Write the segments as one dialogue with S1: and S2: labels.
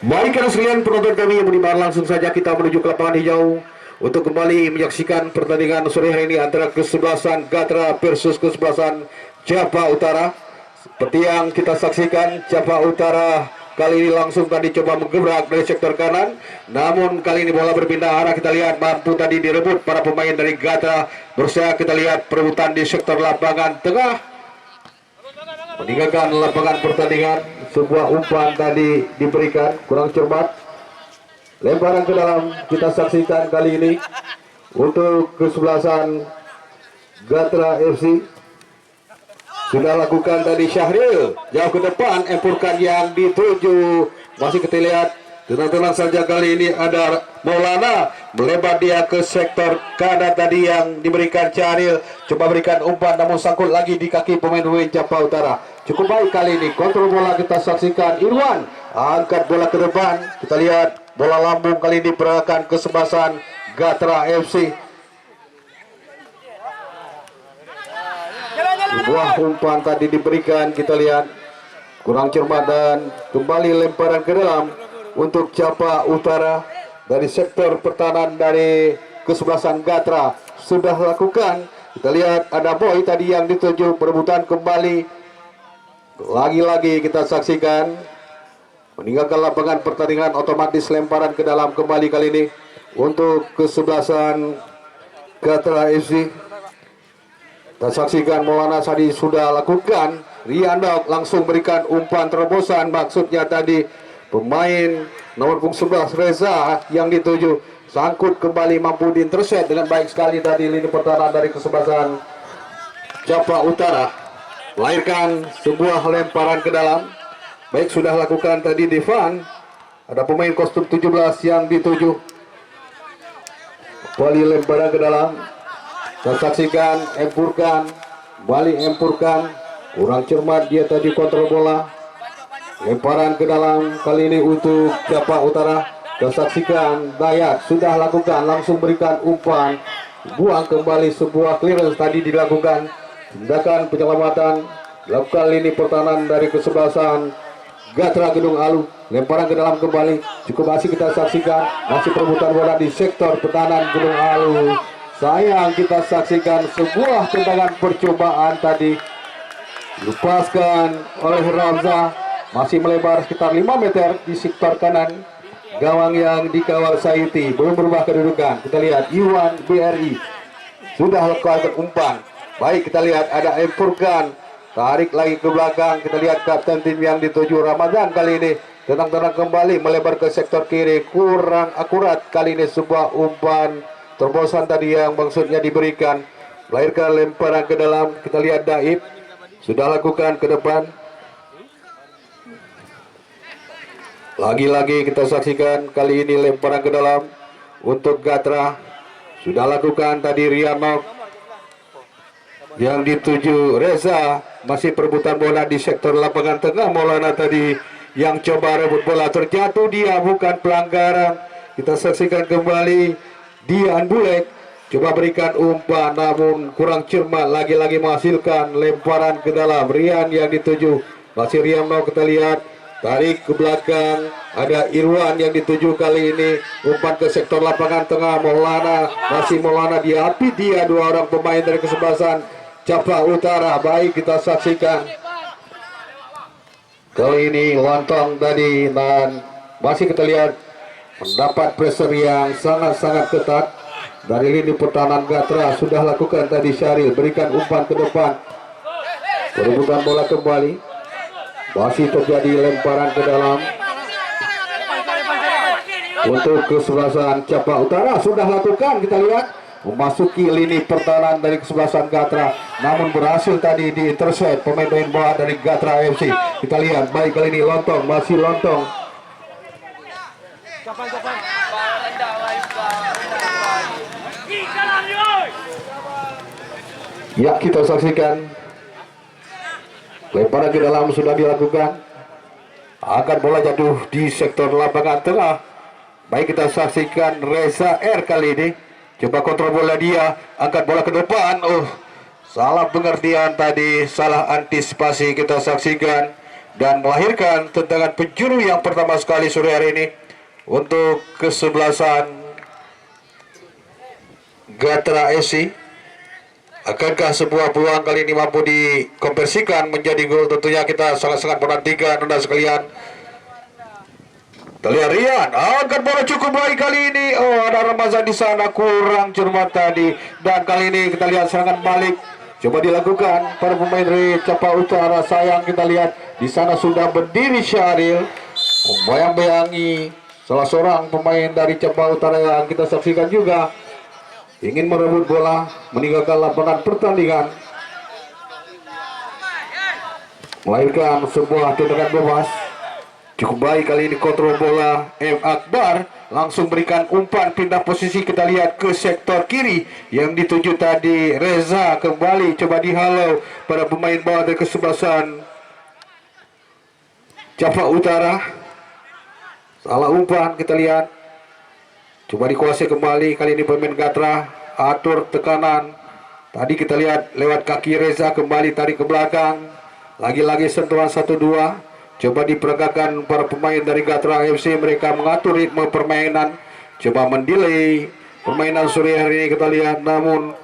S1: Baik rekan sekalian penonton kami yang beriman, langsung saja kita menuju ke lapangan hijau untuk kembali menyaksikan pertandingan sore hari ini antara kesebelasan Gatra versus kesebelasan Java Utara. Seperti yang kita saksikan, Java Utara kali ini langsung tadi coba menggebrak dari sektor kanan, namun kali ini bola berpindah arah. Kita lihat mampu tadi direbut para pemain dari Gatra. Berusaha kita lihat perebutan di sektor lapangan tengah, meninggalkan lapangan pertandingan. Sebuah umpan tadi diberikan kurang cermat, lemparan ke dalam. Kita saksikan kali ini untuk kesebelasan Gatra FC sudah lakukan tadi Syahril jauh ke depan, empurkan yang dituju, masih kita lihat tenang-tenang saja. Kali ini ada Maulana melebar dia ke sektor kanan tadi yang diberikan Syahril, coba berikan umpan namun sangkut lagi di kaki pemain Java Utara. Cukup baik kali ini kontrol bola. Kita saksikan Irwan angkat bola ke depan, kita lihat bola lambung kali ini berakan kesebelasan Gatra FC. Sebuah umpan tadi diberikan, kita lihat kurang cermat dan kembali lemparan ke dalam untuk Java Utara. Dari sektor pertahanan dari kesebelasan Gatra sudah lakukan, kita lihat ada Boy tadi yang dituju, perebutan kembali. Lagi-lagi kita saksikan meninggalkan lapangan pertandingan, otomatis lemparan ke dalam kembali kali ini untuk kesebelasan Gatra FC. Kita saksikan Maulana tadi sudah lakukan, Riandok langsung berikan umpan terobosan, maksudnya tadi pemain nomor punggung 11 Reza yang dituju, sangkut kembali, mampu diintercept dengan baik sekali tadi lini pertahanan dari kesebelasan Java Utara. Melahirkan sebuah lemparan ke dalam. Baik, sudah lakukan tadi Devan, ada pemain kostum 17 yang dituju, kembali lemparan ke dalam. Kita saksikan, empurkan, balik empurkan, kurang cermat dia tadi kontrol bola, lemparan ke dalam kali ini untuk Java Utara. Kita saksikan Dayat sudah lakukan, langsung berikan umpan, buang kembali, sebuah clearance tadi dilakukan, tindakan penyelamatan dilakukan lini pertahanan dari kesebelasan Gatra Gedung Alu, lemparan ke dalam kembali, cukup asik. Kita saksikan masih perebutan bola di sektor pertahanan Gedung Alu. Sayang, kita saksikan sebuah tendangan percobaan tadi lepaskan oleh Ramza, masih melebar sekitar 5 meter di sektor kanan gawang yang dikawal Saiti, belum berubah kedudukan. Kita lihat Iwan BRI sudah lakukan umpan. Baik, kita lihat ada empurkan, tarik lagi ke belakang. Kita lihat kapten tim yang dituju Ramadan kali ini tenang-tenang kembali melebar ke sektor kiri, kurang akurat kali ini. Sebuah umpan terobosan tadi yang maksudnya diberikan, melahirkan lemparan ke dalam. Kita lihat Daib sudah lakukan ke depan. Lagi-lagi kita saksikan kali ini lemparan ke dalam untuk Gatra, sudah lakukan tadi Rianok yang dituju Reza, masih perebutan bola di sektor lapangan tengah. Maulana tadi yang coba rebut bola, terjatuh dia, bukan pelanggaran. Kita saksikan kembali Dian Bulek coba berikan umpan namun kurang cermat, lagi-lagi menghasilkan lemparan ke dalam. Rian yang dituju, masih Riano, kita lihat tarik ke belakang, ada Irwan yang dituju kali ini, umpan ke sektor lapangan tengah. Maulana, masih Maulana, diapi dia dua orang pemain dari kesebelasan Java Utara. Baik, kita saksikan kali ini lontong tadi, dan masih kita lihat mendapat pressure yang sangat-sangat ketat dari lini pertahanan Gatra. Sudah lakukan tadi Syaril, berikan umpan ke depan, perebutan bola kembali, masih terjadi lemparan ke dalam untuk kesebelasan Java Utara. Sudah lakukan, kita lihat memasuki lini pertahanan dari kesebelasan Gatra, namun berhasil tadi di intercept pemain bola dari Gatra FC. Kita lihat baik kali ini lontong, masih lontong. Ya, kita saksikan lemparan ke dalam sudah dilakukan, akan bola jatuh di sektor lapangan tengah. Baik, kita saksikan Reza R kali ini coba kontrol bola, dia angkat bola ke depan. Salah pengertian tadi, salah antisipasi. Kita saksikan dan melahirkan tendangan penjuru yang pertama sekali sore hari ini untuk kesebelasan Gatra FC. Akankah sebuah peluang kali ini mampu dikonversikan menjadi gol? Tentunya kita sangat-sangat menantikan anda sekalian. Kita lihat Rian, angkat bola cukup baik kali ini. Oh, ada Ramazan di sana, kurang cermat tadi. Dan kali ini kita lihat serangan balik coba dilakukan para pemain dari Capa Utara. Sayang kita lihat di sana sudah berdiri Syahril membayang-bayangi salah seorang pemain dari Capa Utara yang kita saksikan juga ingin merebut bola, meninggalkan lapangan pertandingan, melahirkan sebuah tendangan bebas. Cukup baik kali ini kontrol bola M. Akbar, langsung berikan umpan pindah posisi. Kita lihat ke sektor kiri yang dituju tadi Reza, kembali coba dihalau pada pemain bawah dari kesebelasan Capa Utara. Salah umpan kita lihat, coba dikuasai kembali kali ini pemain Gatra, atur tekanan. Tadi kita lihat lewat kaki Reza, kembali tarik ke belakang. Lagi-lagi sentuhan 1-2. Coba diperagakan para pemain dari Gatra FC, mereka mengatur ritme permainan, coba mendelay permainan sore hari ini kita lihat. Namun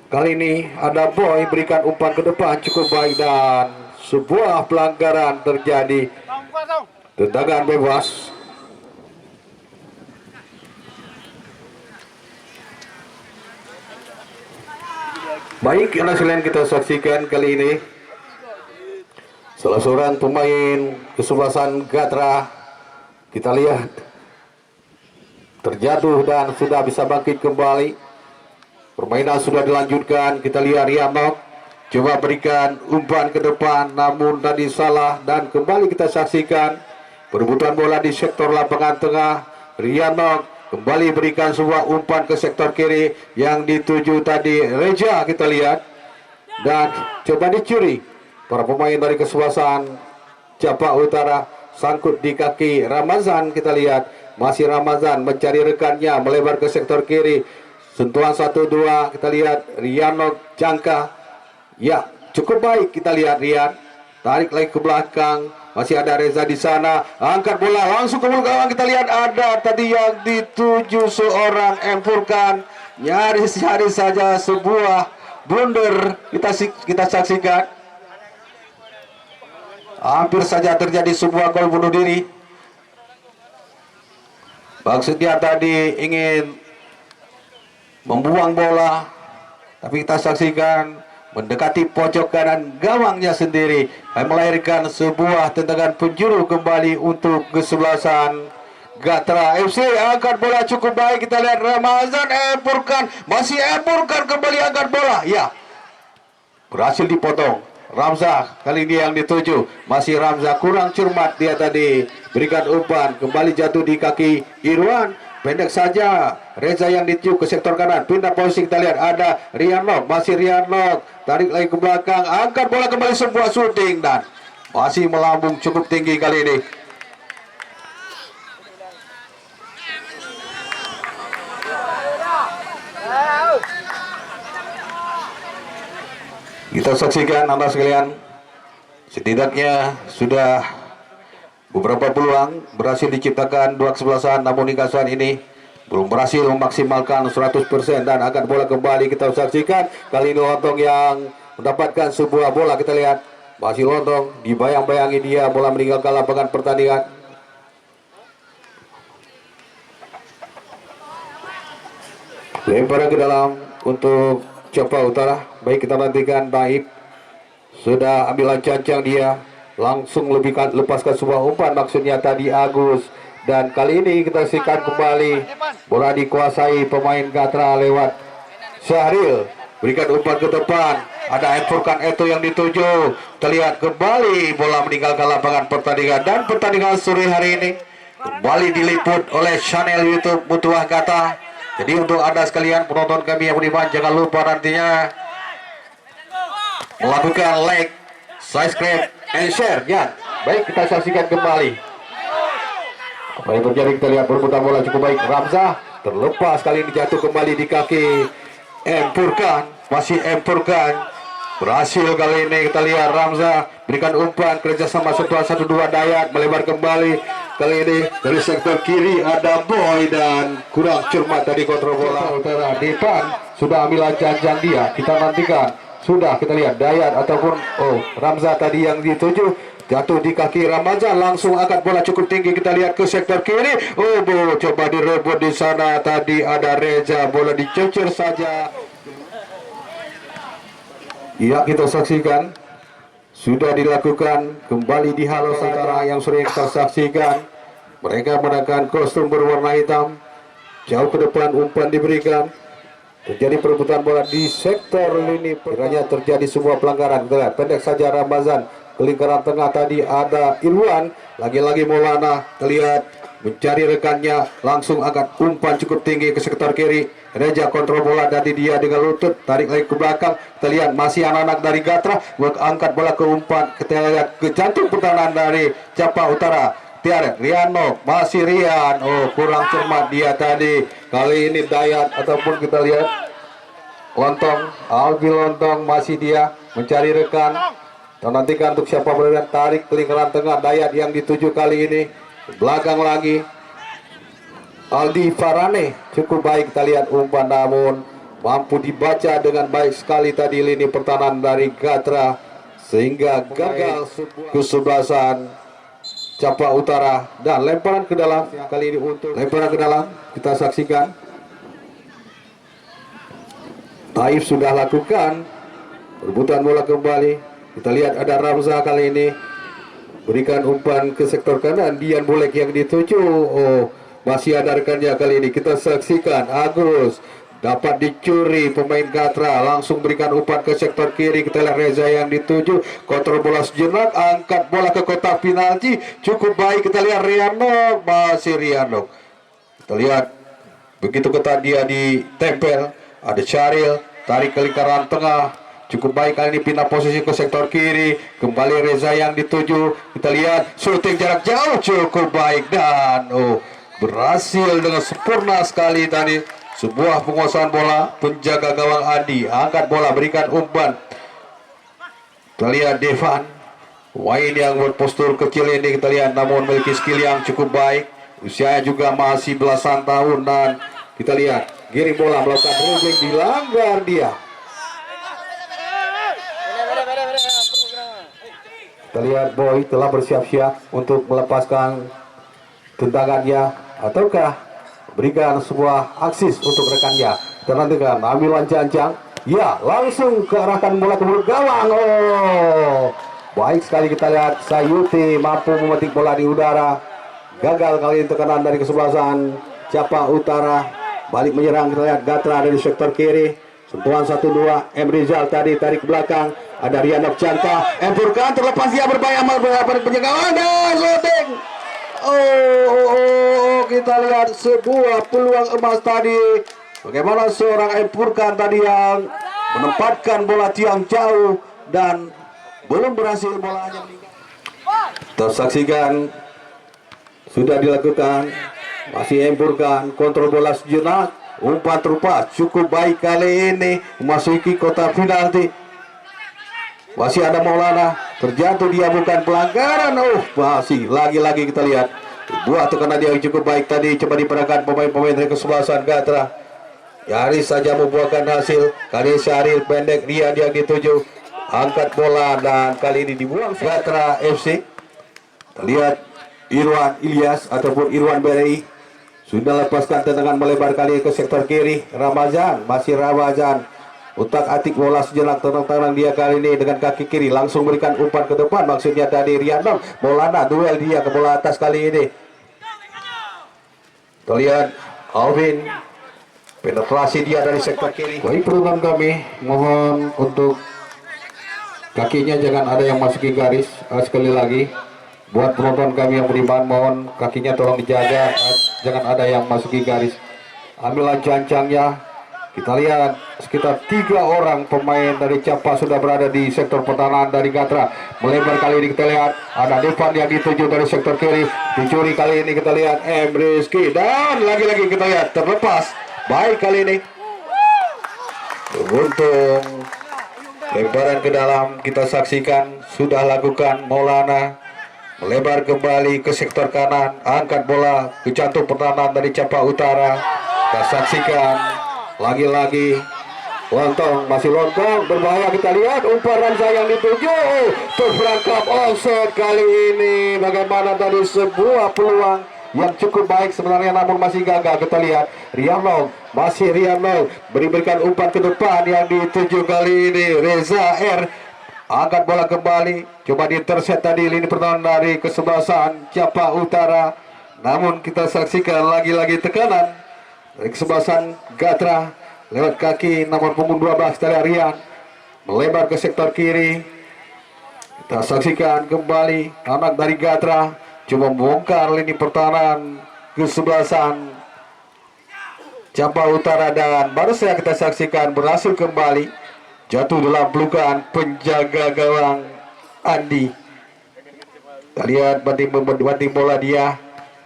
S1: kali ini ada Boy berikan umpan ke depan cukup baik dan sebuah pelanggaran terjadi, tendangan bebas. Baik, yang selain kita saksikan kali ini salah seorang pemain kesebelasan Gatra, kita lihat terjatuh dan sudah bisa bangkit kembali. Permainan sudah dilanjutkan. Kita lihat Rianok coba berikan umpan ke depan, namun tadi salah. Dan kembali kita saksikan perebutan bola di sektor lapangan tengah. Rianok kembali berikan sebuah umpan ke sektor kiri yang dituju tadi Reja, kita lihat, dan coba dicuri para pemain dari kesebelasan Capa Utara. Sangkut di kaki Ramazan, kita lihat masih Ramazan mencari rekannya, melebar ke sektor kiri, sentuhan 1-2. Kita lihat Rianok jangka, ya cukup baik. Kita lihat Rian tarik lagi ke belakang, masih ada Reza di sana, angkat bola langsung ke gawang. Kita lihat ada tadi yang dituju seorang Empurkan, nyaris saja sebuah blunder kita saksikan. Hampir saja terjadi sebuah gol bunuh diri. Maksudnya tadi ingin membuang bola, tapi kita saksikan mendekati pojok kanan gawangnya sendiri, melahirkan sebuah tendangan penjuru kembali untuk kesebelasan Gatra FC. Angkat bola cukup baik. Kita lihat Ramazan Empurkan, masih Empurkan kembali angkat bola, ya berhasil dipotong. Ramzah kali ini yang dituju, masih Ramzah, kurang cermat dia tadi berikan umpan, kembali jatuh di kaki Irwan, pendek saja. Reza yang dituju ke sektor kanan, pindah posisi. Kita lihat ada Rianok, masih Rianok tarik lagi ke belakang, angkat bola kembali, sebuah shooting dan masih melambung cukup tinggi kali ini. Kita saksikan anda sekalian, setidaknya sudah beberapa peluang berhasil diciptakan dua kesebelasan, namun hingga saat ini belum berhasil memaksimalkan 100%. Dan akan bola kembali kita saksikan kali ini Lontong yang mendapatkan sebuah bola. Kita lihat masih Lontong, dibayang-bayangi dia, bola meninggalkan lapangan pertandingan. Lemparan ke dalam untuk Capa Utara. Baik, kita nantikan. Baik, sudah ambil cancang dia, langsung lepaskan sebuah umpan, maksudnya tadi Agus. Dan kali ini kita saksikan kembali bola dikuasai pemain Gatra lewat Syahril, berikan umpan ke depan, ada Empurkan itu yang dituju. Terlihat kembali bola meninggalkan lapangan pertandingan. Dan pertandingan sore hari ini kembali diliput oleh channel YouTube Mutuah Kata. Jadi untuk anda sekalian penonton kami yang beriman, jangan lupa nantinya melakukan like, subscribe, and share ya. Baik, kita saksikan kembali apa yang terjadi. Kita lihat perebutan bola cukup baik. Ramzah terlepas kali ini, jatuh kembali di kaki Empurkan, masih Empurkan Berhasil kali ini, kita lihat Ramza berikan umpan kerjasama 1-2 Dayat melebar kembali. Kali ini dari sektor kiri ada Boy dan kurang cermat tadi kontrol bola. Utara depan sudah ambil janjang dia. Kita nantikan. Sudah kita lihat Dayat ataupun Ramza tadi yang dituju jatuh di kaki Ramazan, langsung angkat bola cukup tinggi. Kita lihat ke sektor kiri. Coba direbut di sana. Tadi ada Reza, bola dicecer saja. Ya, kita saksikan sudah dilakukan kembali di Halo Utara yang sering kita saksikan. Mereka menggunakan kostum berwarna hitam. Jauh ke depan umpan diberikan. Terjadi perebutan bola di sektor lini. Kiranya terjadi sebuah pelanggaran. Kita lihat pendek saja Ramazan. Ke lingkaran tengah tadi ada Irwan. Lagi-lagi Maulana terlihat mencari rekannya, langsung angkat umpan cukup tinggi ke sektor kiri. Reza kontrol bola dari dia dengan lutut, tarik lagi ke belakang. Kita lihat masih anak-anak dari Gatra angkat bola ke umpan. Kita lihat ke jantung pertahanan dari Capa Utara. Tiara Riano, masih Rian. Kurang cermat dia tadi. Kali ini Dayat ataupun kita lihat Lontong, Albi Lontong masih dia mencari rekan. Dan nantikan untuk siapa berada, tarik ke lingkaran tengah Dayat yang dituju kali ini. Belakang lagi Aldi Farane, cukup baik kita lihat umpan, namun mampu dibaca dengan baik sekali tadi lini pertahanan dari Gatra sehingga gagal kesebelasan Capa Utara. Dan lemparan ke dalam kali ini, untuk lemparan ke dalam kita saksikan Taif sudah lakukan rebutan bola kembali. Kita lihat ada Ramza kali ini berikan umpan ke sektor kanan, Dian Bulek yang dituju. Masih ada rekannya kali ini. Kita saksikan Agus dapat dicuri pemain Gatra, langsung berikan umpan ke sektor kiri. Kita lihat Reza yang dituju, kontrol bola sejenak, angkat bola ke kotak penalti, cukup baik. Kita lihat Riano, masih Riano. Kita lihat begitu ketat dia ditempel. Ada Syaril, tarik ke lingkaran tengah, cukup baik kali ini, pindah posisi ke sektor kiri. Kembali Reza yang dituju. Kita lihat shooting jarak jauh cukup baik dan berhasil dengan sempurna sekali tadi. Sebuah penguasaan bola, penjaga gawang Andi angkat bola berikan umpan. Kita lihat Devan Wain yang berpostur kecil ini, kita lihat namun memiliki skill yang cukup baik. Usianya juga masih belasan tahun. Dan kita lihat giring bola melakukan dribbling, dilanggar dia. Kita lihat Boy telah bersiap-siap untuk melepaskan tendangannya ataukah berikan sebuah aksis untuk rekannya. Kita nantikan ambilan janjang. Ya, langsung kearahkan bola ke mulut gawang. Baik sekali kita lihat Sayuti mampu memetik bola di udara. Gagal kali ini tekanan dari kesebelasan Capa Utara. Balik menyerang, kita lihat Gatra dari sektor kiri. Sentuhan 1-2, Rizal tadi tarik ke belakang. Ada Rianok Canta, Furkan terlepas, dia berbahaya pada penjagaan dan shooting. Kita lihat sebuah peluang emas tadi. Bagaimana seorang Furkan tadi yang menempatkan bola tiang jauh dan belum berhasil bolanya meninggal. Tersaksikan sudah dilakukan, masih Furkan kontrol bola sejenak. Umpan terupas cukup baik kali ini memasuki kotak penalti. Masih ada Maulana, terjatuh dia, bukan pelanggaran. Masih lagi-lagi kita lihat buah tekanan dia yang cukup baik tadi. Coba diperagakan pemain-pemain dari kesebelasan Gatra. Nyaris saja membuahkan hasil. Kali Syaril pendek dia yang dituju, angkat bola dan kali ini dibuang Gatra FC. Kita lihat Irwan Ilyas ataupun Irwan Berei sudah lepaskan tendangan melebar kali ke sektor kiri. Ramazan, masih Ramazan utak atik bola sejenak, tenang-tenang dia kali ini dengan kaki kiri, langsung berikan umpan ke depan, maksudnya dari Rianong. Maulana duel dia ke bola atas kali ini. Kita lihat Alvin, penetrasi dia dari sektor kiri. Baik program kami, mohon untuk kakinya jangan ada yang masuki garis. Sekali lagi buat penonton kami yang beriman, mohon kakinya tolong dijaga, jangan ada yang masuki garis. Ambilan jancangnya. Kita lihat sekitar 3 orang pemain dari Capa sudah berada di sektor pertahanan dari Gatra. Melebar kali ini kita lihat ada Devan yang dituju dari sektor kiri. Dicuri kali ini kita lihat Rizky. Dan lagi-lagi kita lihat terlepas. Baik kali ini. Beruntung Lemparan ke dalam kita saksikan sudah lakukan Maulana. Melebar kembali ke sektor kanan, angkat bola ke jantung pertahanan dari Capa Utara. Kita saksikan lagi-lagi lontong, masih lontong, berbahaya. Kita lihat umpan Ramza yang dituju, terperangkap offside kali ini. Bagaimana tadi sebuah peluang yang cukup baik sebenarnya, namun masih gagal. Kita lihat Riano, masih Riano berikan umpan ke depan yang dituju kali ini Reza R. Angkat bola kembali, coba diterset tadi lini pertahanan dari kesebelasan Capa Utara. Namun kita saksikan lagi-lagi tekanan dari kesebelasan Gatra lewat kaki nomor punggung 12 dari Rian, melebar ke sektor kiri. Kita saksikan kembali anak dari Gatra coba membongkar lini pertahanan kesebelasan Capa Utara, dan baru saja kita saksikan berhasil kembali jatuh dalam pelukan penjaga gawang Andi. Kita lihat banting bola dia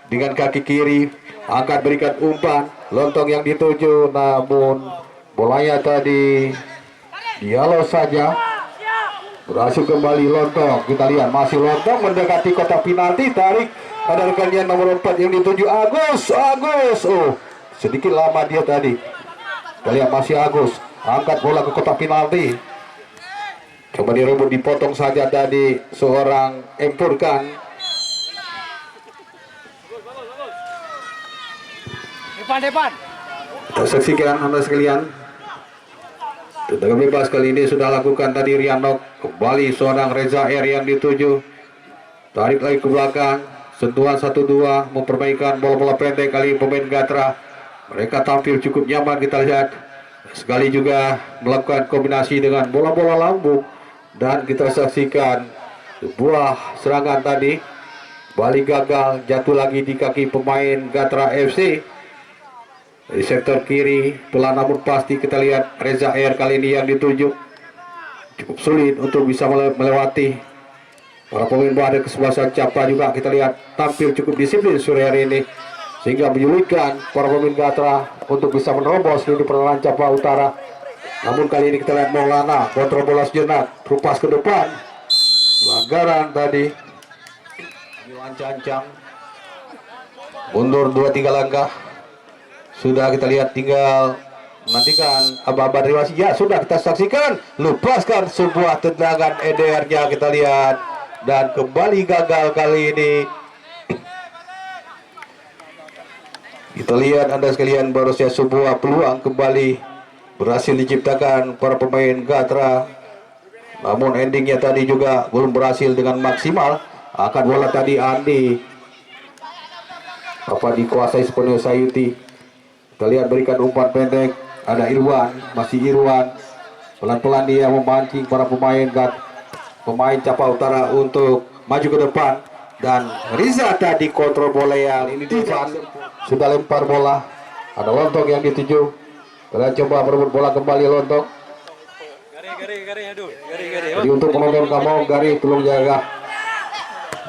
S1: dengan kaki kiri, angkat berikan umpan lontong yang dituju, namun bolanya tadi dialau saja. Berhasil kembali lontong. Kita lihat masih lontong mendekati kotak penalti, tarik ada rekannya nomor 4 yang dituju Agus. Oh, sedikit lama dia tadi. Kita lihat masih Agus, angkat bola ke kotak penalti. Coba direbut, dipotong saja tadi seorang Empurkan.
S2: Depan.
S1: Kita saksikan Anda sekalian. Tendangan bebas kali ini sudah lakukan tadi Riano. Kembali seorang Reza R yang dituju. Tarik lagi ke belakang. Sentuhan 1-2 memperbaikan bola-bola pendek kali pemain Gatra. Mereka tampil cukup nyaman, kita lihat. Sekali juga melakukan kombinasi dengan bola-bola lambung. Dan kita saksikan sebuah serangan tadi. Balik gagal, jatuh lagi di kaki pemain Gatra FC. Di sektor kiri, pelan namun pasti kita lihat Reza R kali ini yang dituju. Cukup sulit untuk bisa melewati para pemain bahada kesebelasan Capa juga. Kita lihat tampil cukup disiplin sore hari ini, sehingga menyulitkan para pemain Gatra untuk bisa menerobos lini pertahanan Capa Utara. Namun kali ini kita lihat Maulana kontrol bola sejenak, terupas ke depan. Pelanggaran tadi. Ancang-ancang. Mundur 2-3 langkah. Sudah kita lihat, tinggal menantikan aba-aba dari wasit. Ya, sudah kita saksikan. Lepaskan sebuah tendangan EDR-nya, kita lihat. Dan kembali gagal kali ini. Kita lihat Anda sekalian, baru saja sebuah peluang kembali berhasil diciptakan para pemain Gatra. Namun endingnya tadi juga belum berhasil dengan maksimal. Akan bola tadi Andi dikuasai sepenuhnya Sayuti. Kita lihat berikan umpan pendek, ada Irwan, masih Irwan. Pelan-pelan dia memancing para pemain Capa Utara untuk maju ke depan. Dan Riza tadi kontrol bola yang ini di depan. Sudah lempar bola, ada lontong yang dituju. Kita coba merebut bola kembali lontong. Jadi untuk penonton kamu, Gari tolong jaga.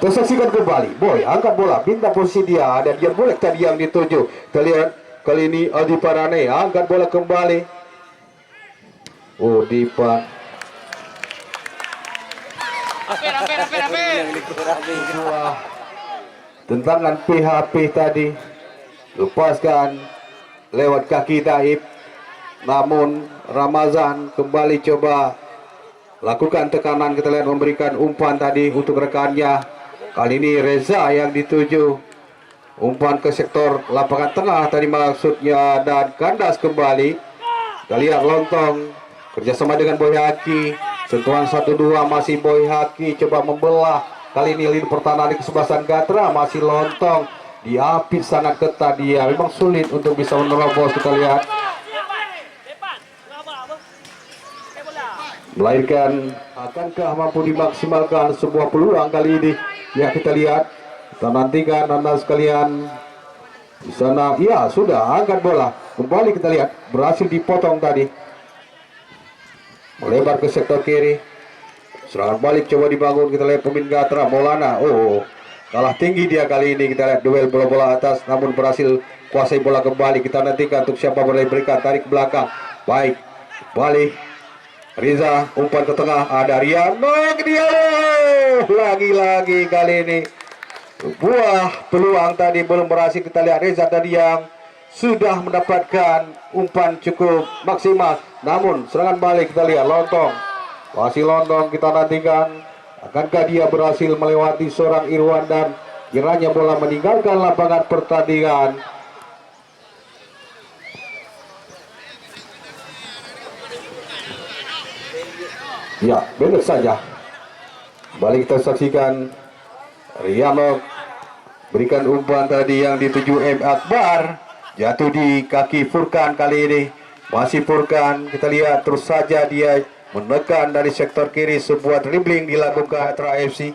S1: Kita saksikan kembali, Boy angkat bola, bintang posisi dia, ada dia boleh tadi yang dituju. Kita lihat kali ini Aldi Parane angkat bola kembali. Oh, Dipa. Tentangan PHP tadi. Lepaskan lewat kaki Taib. Namun Ramazan kembali coba lakukan tekanan. Kita lihat memberikan umpan tadi untuk rekannya. Kali ini Reza yang dituju. Umpan ke sektor lapangan tengah tadi maksudnya, dan kandas kembali. Kita lihat lontong kerjasama dengan Boy Haki. Sentuhan 1-2 masih Boy Haki coba membelah. Kali ini lini pertahanan di kesebelasan Gatra masih lontong. Diapit sangat ketat dia. Memang sulit untuk bisa menerobos. Kita lihat. Melahirkan, akankah mampu dimaksimalkan sebuah peluang kali ini? Ya, kita lihat. Kita nantikan Anda sekalian di sana. Ya, sudah angkat bola. Kembali kita lihat berhasil dipotong tadi. Melebar ke sektor kiri. Serangan balik coba dibangun. Kita lihat pemain Gatra Maulana. Oh, kalah tinggi dia kali ini. Kita lihat duel bola-bola atas, namun berhasil kuasai bola kembali. Kita nantikan untuk siapa boleh berikan, tarik ke belakang. Baik, balik Riza umpan ke tengah, ada Rian dia lagi-lagi kali ini buah peluang tadi belum berhasil. Kita lihat Reza tadi yang sudah mendapatkan umpan cukup maksimal, namun serangan balik kita lihat Lontong, masih Lontong, kita nantikan akankah dia berhasil melewati seorang Irwan dan kiranya bola meninggalkan lapangan pertandingan. Ya, benar saja. Balik kita saksikan Riano berikan umpan tadi yang dituju M. Akbar, jatuh di kaki Furkan kali ini. Masih Furkan, kita lihat terus saja dia menekan dari sektor kiri, sebuah dribbling dilakukan Atra FC.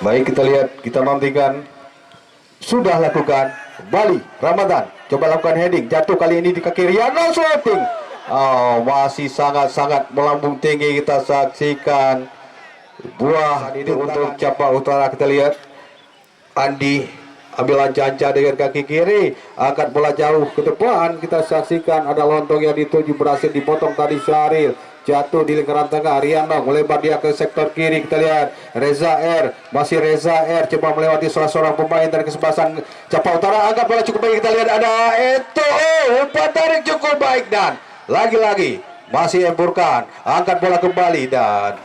S1: Baik, kita lihat, kita nantikan. Sudah lakukan kembali Ramadan, coba lakukan heading, jatuh kali ini di kaki Riano, shooting. Masih sangat-sangat melambung tinggi. Kita saksikan buah ini untuk Capa Utara. Kita lihat Andi ambil janca dengan kaki kiri, angkat bola jauh ke depan. Kita saksikan ada Lontong yang dituju, berhasil dipotong tadi Syahril, jatuh di lingkaran tengah. Riano melebar dia ke sektor kiri. Kita lihat Reza R, masih Reza R coba melewati salah seorang pemain dari kesebelasan Capa Utara, angkat bola cukup baik. Kita lihat ada itu umpan tarik cukup baik dan lagi-lagi masih Empurkan, angkat bola kembali dan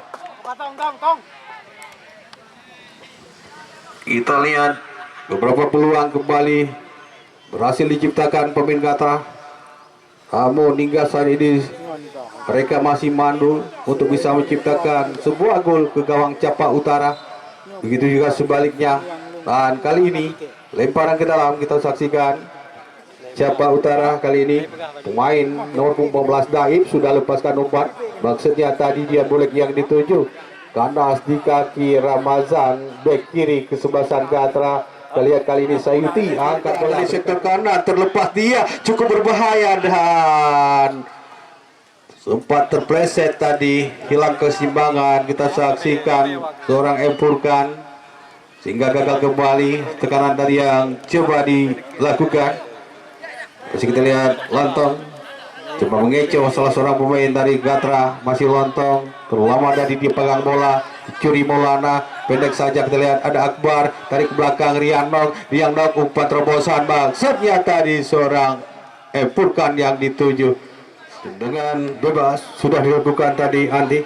S1: kita lihat beberapa peluang kembali berhasil diciptakan pemain Gatra. Namun hingga saat ini mereka masih mandul untuk bisa menciptakan sebuah gol ke gawang Capa Utara. Begitu juga sebaliknya. Dan kali ini lemparan ke dalam, kita saksikan Capa Utara kali ini pemain nomor 14 Daib sudah lepaskan umpan. Maksudnya tadi dia boleh yang dituju kandas di kaki Ramazan, bek kiri kesebelasan Gatra. Kita lihat kali ini Sayuti angkat bola di sektor kanan, terlepas dia cukup berbahaya dan sempat terpleset tadi, hilang keseimbangan. Kita saksikan seorang Empurkan sehingga gagal kembali tekanan tadi yang coba dilakukan. Masih kita lihat Lontong coba mengecoh salah seorang pemain dari Gatra, masih Lontong terlama dari dia pegang bola, curi Maulana, pendek saja. Kita lihat ada Akbar tarik ke belakang Riano umpan terobosan maksudnya tadi seorang Empurkan yang dituju dengan bebas sudah dilakukan tadi. Andi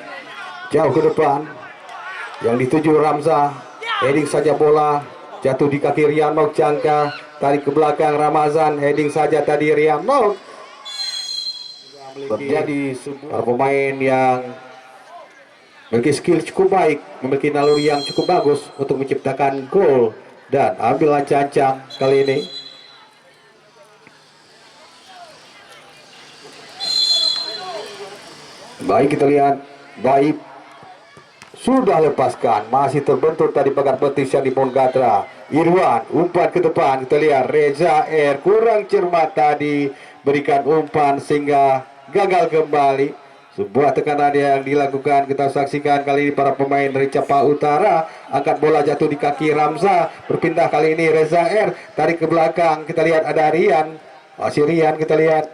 S1: jauh ke depan, yang dituju Ramza, heading saja bola jatuh di kaki Riano, jangka tarik ke belakang Ramazan, heading saja tadi Riano. Terjadi para pemain yang memiliki skill cukup baik, memiliki naluri yang cukup bagus untuk menciptakan gol dan ambil ancang-ancang kali ini. Baik, kita lihat Baik sudah lepaskan, masih terbentur tadi pagar betis yang di Gatra. Irwan umpan ke depan, kita lihat Reza R kurang cermat tadi berikan umpan sehingga gagal kembali. Sebuah tekanan yang dilakukan, kita saksikan kali ini para pemain dari Capa Utara, angkat bola jatuh di kaki Ramza, berpindah kali ini Reza R tarik ke belakang. Kita lihat ada Rian, masih Rian, kita lihat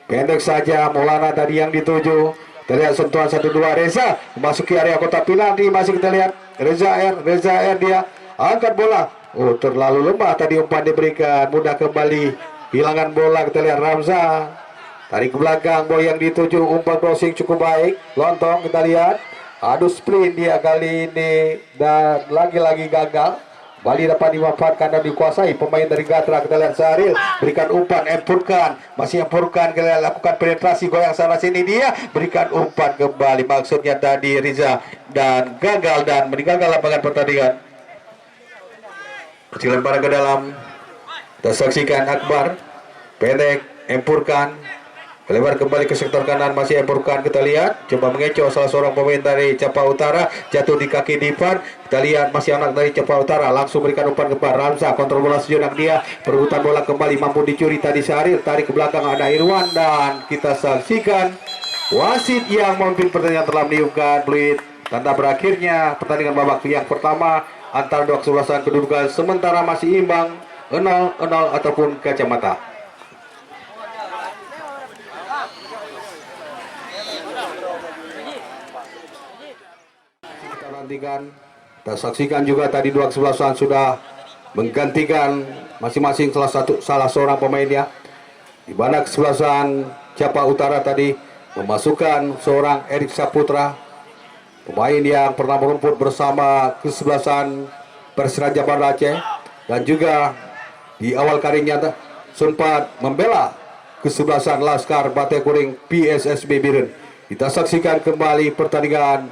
S1: pendek saja Maulana tadi yang dituju. Kita lihat sentuhan 1-2 Reza memasuki area kotak penalti. Masih kita lihat Reza R dia angkat bola, terlalu lemah tadi umpan diberikan, mudah kembali kehilangan bola. Kita lihat Ramza tarik ke belakang, boy yang dituju, umpan crossing cukup baik. Lontong kita lihat adu sprint dia kali ini dan lagi-lagi gagal. Bali dapat dimanfaatkan dan dikuasai pemain dari Gatra. Kita lihat Syahril berikan umpan, Empurkan, masih Empurkan, kita lihat lakukan penetrasi goyang sana sini, dia berikan umpan kembali, maksudnya tadi Riza, dan gagal dan meninggalkan lapangan pertandingan. Kecil lemparan ke dalam, kita saksikan Akbar pendek, Empurkan lebar kembali ke sektor kanan, masih Empurkan. Kita lihat coba mengecoh salah seorang pemain dari Capa Utara, jatuh di kaki Divan. Kita lihat masih anak dari Capa Utara, langsung berikan umpan ke Ramza, kontrol bola sejenak dia, perebutan bola kembali, mampu dicuri tadi Syahril, tarik ke belakang ada Irwan dan kita saksikan wasit yang memimpin pertandingan telah meniupkan peluit tanda berakhirnya pertandingan babak yang pertama antara dua kesebelasan kedudukan sementara masih imbang 0-0 ataupun kacamata. Kita nantikan, kita saksikan juga tadi dua kesebelasan sudah menggantikan masing-masing salah seorang pemainnya, di mana kesebelasan Capa Utara tadi memasukkan seorang Erik Saputra, pemain yang pernah merumput bersama kesebelasan Persiraja Banda Aceh, dan juga di awal karirnya sempat membela kesebelasan Laskar Batai Kuring PSSB Biren. Kita saksikan kembali pertandingan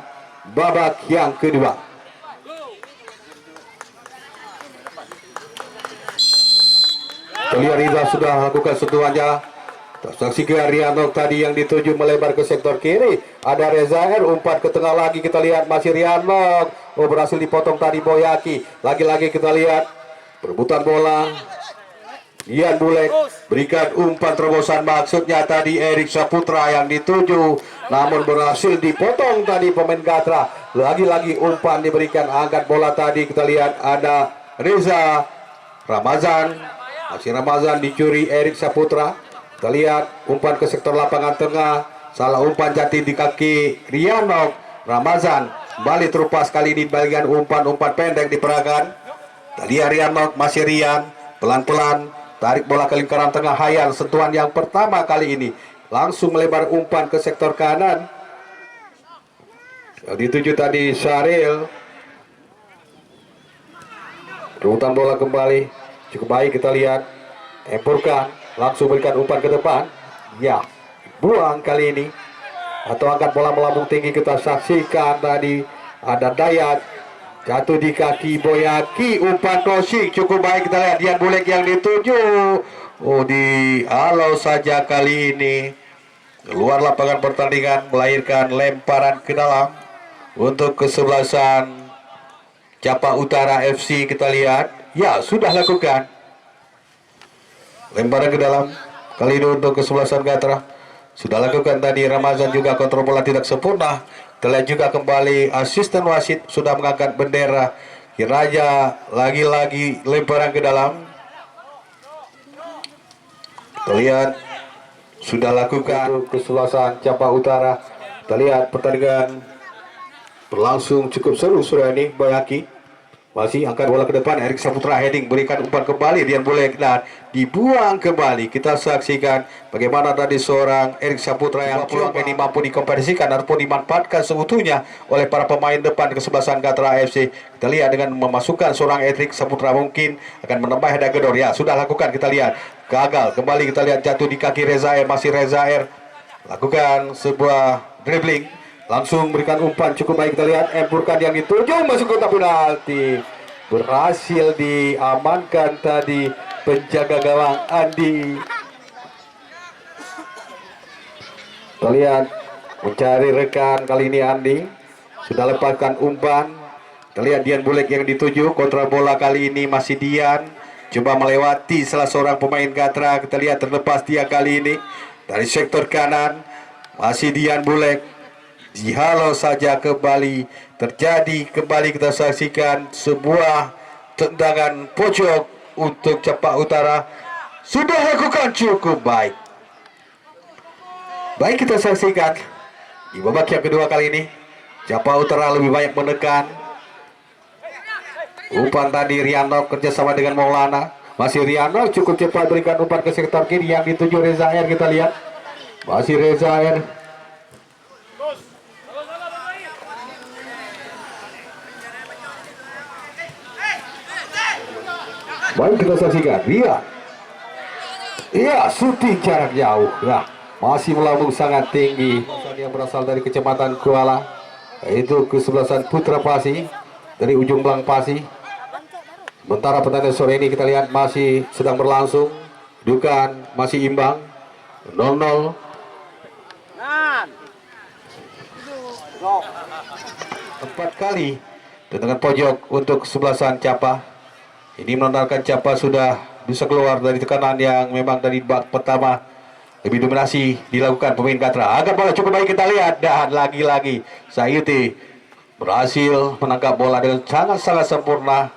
S1: babak yang kedua. Terlihat Riza sudah lakukan sentuhannya. Saksikan Rianok tadi yang dituju melebar ke sektor kiri. Ada Rezaer, umpan ke tengah lagi, kita lihat masih Rianok. Oh, berhasil dipotong tadi Boyaki. Lagi-lagi kita lihat perebutan bola. Dian Bulek berikan umpan terobosan, maksudnya tadi Erik Saputra yang dituju, namun berhasil dipotong tadi pemain Gatra. Lagi-lagi umpan diberikan, angkat bola tadi, kita lihat ada Reza Ramazan. Masih Ramazan dicuri Erik Saputra. Kita lihat umpan ke sektor lapangan tengah, salah umpan jati di kaki Rianok. Ramazan kembali terupas, kali ini bagian umpan pendek di peragan. Tadi Rianok, masih Rian, pelan-pelan tarik bola ke lingkaran tengah. Hayal sentuhan yang pertama kali ini, langsung melebar umpan ke sektor kanan. Yang dituju tadi Syaril. Rebutan bola kembali cukup baik, kita lihat empurkan, langsung berikan umpan ke depan. Ya, buang kali ini, atau angkat bola melambung tinggi. Kita saksikan tadi ada Dayat jatuh di kaki Boyaki, umpan crossing cukup baik, kita lihat Dian Bulek yang dituju. Oh, di halau saja kali ini, keluar lapangan pertandingan, melahirkan lemparan ke dalam untuk kesebelasan Capa Utara FC. Kita lihat, ya sudah lakukan lemparan ke dalam kali ini untuk kesebelasan Gatra. Sudah lakukan tadi Ramazan, juga kontrol bola tidak sempurna. Kita lihat juga kembali asisten wasit sudah mengangkat bendera. Kiraja lagi-lagi lemparan ke dalam. Kita lihat sudah lakukan kesebelasan Capa Utara. Kita lihat pertandingan berlangsung cukup seru sore ini. Boyaki masih angkat bola ke depan, Erik Saputra heading, berikan umpan kembali, Dian Bulek, dan dibuang kembali. Kita saksikan bagaimana tadi seorang Erik Saputra yang peluang ini mampu dikompetisikan ataupun dimanfaatkan seutuhnya oleh para pemain depan kesebelasan Gatra AFC. Kita lihat dengan memasukkan seorang Erik Saputra mungkin akan menambah head gedor. Ya, sudah lakukan, kita lihat gagal kembali, kita lihat jatuh di kaki Rezaer, masih Rezaer lakukan sebuah dribbling, langsung berikan umpan cukup baik, kita lihat empurkan yang dituju masuk kotak penalti. Berhasil diamankan tadi penjaga gawang Andi. Kita lihat mencari rekan, kali ini Andi sudah lepaskan umpan. Kita lihat Dian Bulek yang dituju, kontrol bola kali ini masih Dian, coba melewati salah seorang pemain Gatra. Kita lihat terlepas dia kali ini dari sektor kanan, masih Dian Bulek. Dihalau saja kembali, terjadi kembali, kita saksikan sebuah tendangan pojok untuk Capa Utara. Sudah lakukan cukup baik. Baik, kita saksikan di babak yang kedua kali ini Capa Utara lebih banyak menekan. Umpan tadi Rianok kerjasama dengan Maulana, masih Rianok cukup cepat berikan umpan ke sektor kiri yang dituju Rezaer. Kita lihat masih Rezaer. Baik, kita saksikan Ria. Iya, syuting jarak jauh. Ya, masih melambung sangat tinggi. Yang berasal dari Kecamatan Kuala, yaitu kesebelasan Putra Pasi dari ujung Belang Pasi. Sementara pertandingan sore ini kita lihat masih sedang berlangsung, dukan masih imbang 0-0. Empat kali tendangan pojok untuk kesebelasan Capa. Ini menandakan Capa sudah bisa keluar dari tekanan yang memang dari babak pertama lebih dominasi dilakukan pemain Gatra. Angkat bola cukup baik, kita lihat, dan lagi-lagi Sayuti berhasil menangkap bola dengan sangat-sangat sempurna.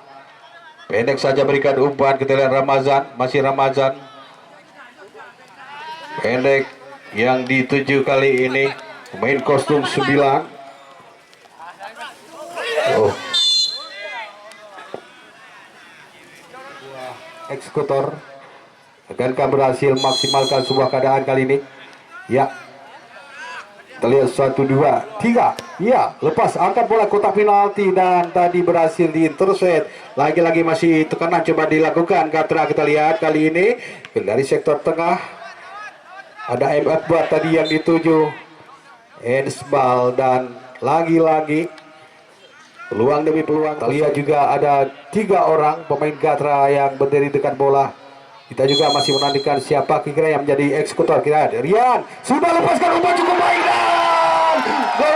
S1: Pendek saja berikan umpan, kita lihat Ramazan, masih Ramazan. Pendek yang dituju kali ini pemain kostum 9. Oh. Eksekutor akankah berhasil maksimalkan sebuah keadaan kali ini? Ya. Kita lihat 1, 2, 3. Ya, lepas angkat bola kotak penalti dan tadi berhasil diintercept. Lagi-lagi masih tekanan coba dilakukan Gatra. Kita lihat kali ini dari sektor tengah ada M. Akbar tadi yang dituju handsball dan lagi-lagi peluang demi peluang. Kita lihat juga ada 3 orang pemain Gatra yang berdiri dekat bola. Kita juga masih menantikan siapa kira yang menjadi eksekutor. Kita Rian sudah lepaskan umpan cukup baik dan gol.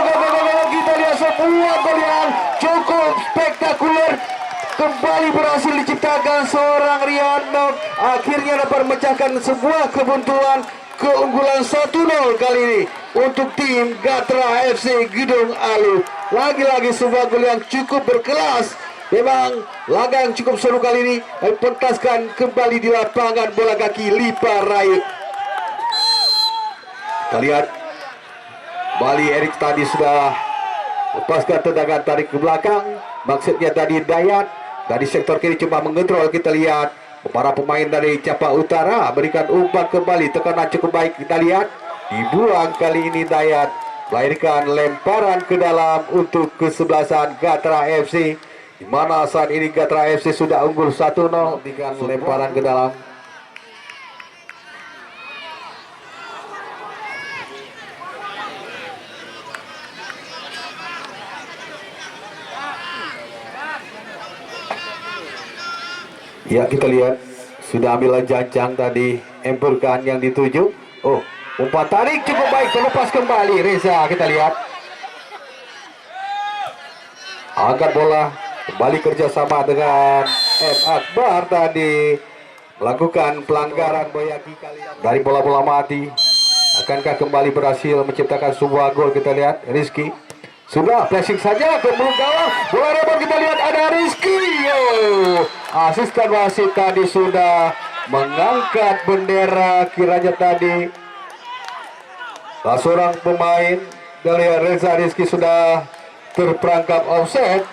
S1: Kita lihat sebuah gol yang cukup spektakuler. Kembali berhasil diciptakan seorang Rian Nok. Akhirnya dapat memecahkan sebuah kebuntuan. Keunggulan 1-0 kali ini untuk tim Gatra FC Gedung Alu. Lagi-lagi sebuah gol yang cukup berkelas. Memang laga yang cukup seru kali ini, pentaskan kembali di lapangan bola kaki Lipa Rayu. Kita lihat Bali Erik tadi sudah lepaskan tendangan tarik ke belakang. Maksudnya tadi Dayat dari sektor kiri coba mengontrol. Kita lihat para pemain dari Capa Utara berikan umpan kembali, tekanan cukup baik. Kita lihat dibuang kali ini Dayat, melahirkan lemparan ke dalam untuk kesebelasan Gatra FC. Di mana saat ini Gatra FC sudah unggul 1-0 dengan lemparan ke dalam. Ya, kita lihat sudah ambil jancang tadi, empurkan yang dituju. Oh, umpan tarik cukup baik, terlepas kembali Reza. Kita lihat angkat bola, kembali kerjasama dengan M. Akbar tadi melakukan pelanggaran Boyaki kali dari bola-bola mati. Akankah kembali berhasil menciptakan sebuah gol? Kita lihat Rizky sudah flashing saja ke belakang gawang. Bola rebot, kita lihat ada Rizky. Asisten wasit tadi sudah mengangkat bendera. Kiranya tadi salah seorang pemain dari Reza Rizky sudah terperangkap offset.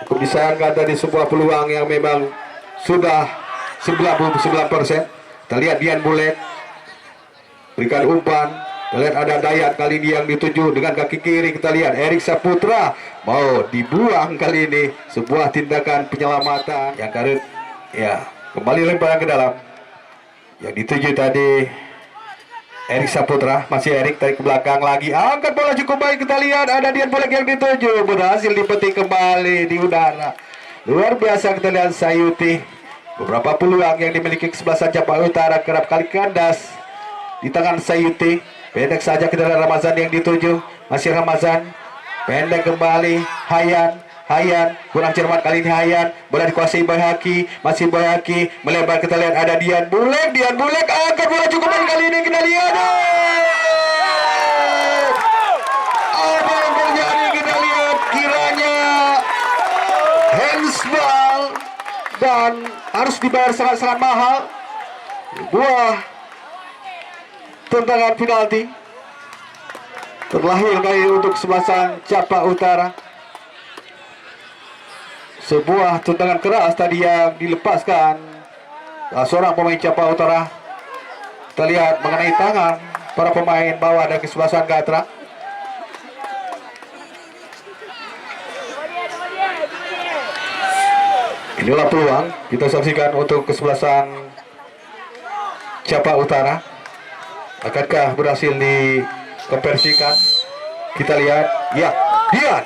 S1: Cukup disayangkan tadi sebuah peluang yang memang sudah 99%. Kita lihat Dian Bulet berikan umpan. Kita lihat ada Dayat kali ini yang dituju dengan kaki kiri. Kita lihat Erik Saputra mau dibuang kali ini. Sebuah tindakan penyelamatan yang karut. Ya, kembali lemparan ke dalam. Yang dituju tadi Erik Saputra, masih Erik tarik ke belakang lagi. Angkat bola cukup baik, kita lihat ada Dian Bolek yang dituju, berhasil dipetik kembali di udara. Luar biasa kita lihat Sayuti. Beberapa peluang yang dimiliki kesebelasan Capa Utara kerap kali kandas di tangan Sayuti. Pendek saja kita lihat Ramazan yang dituju, masih Ramazan. Pendek kembali Hayan kurang cermat kali ini. Hayan bola dikuasai Boyhaki, masih Boyhaki melebar. Kita lihat ada Dian Bulek angkat bola cukup baik kali ini. Kita lihat apa yang terjadi. Kita lihat kiranya handsball dan harus dibayar sangat-sangat mahal. Buah tendangan penalti terlahir kali untuk kesebelasan Capa Utara. Sebuah tendangan keras tadi yang dilepaskan seorang pemain Capa Utara. Kita lihat mengenai tangan para pemain bawah dan kesebelasan Gatra. Inilah peluang kita saksikan untuk kesebelasan Capa Utara. Akankah berhasil dikonversikan? Kita lihat, ya, Dian